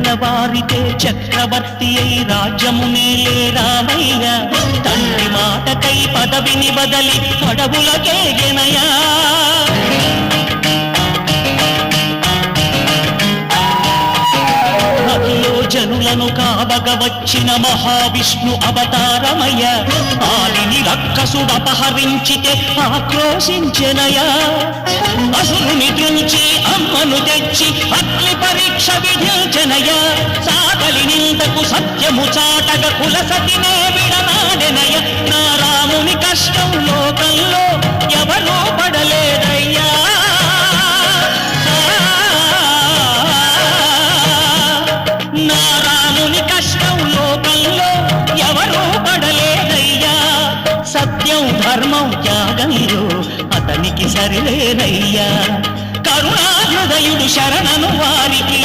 తెల్లవారితే చక్రవర్తి అయి రాజ్యమునేలే రామయ్య తండ్రి మాటకై పదవిని బదలి అడవులకేగెనయా జనులను కావగ వచ్చిన మహావిష్ణు అవతారమయ్య ఆలిని రక్కసుడు అపహరించితే ఆక్రోశించెనయా అసురుని తుంచి అమ్మను తెచ్చి అగ్ని పరీక్ష విధించెనయా సాగలి నిందకు సత్యము చాటగ కులసతినే విడనాడెనయ నా రాముని కష్టం లోకంలో ఎవరూ పడలేదయ్యా నా రాముని కష్టం లోకంలో ఎవరూ పడలేదయ్యా సత్యం ధర్మం త్యాగంలో అతనికి సరిలేనయ్యా కరుణాహృదయుడు శరణను వారికి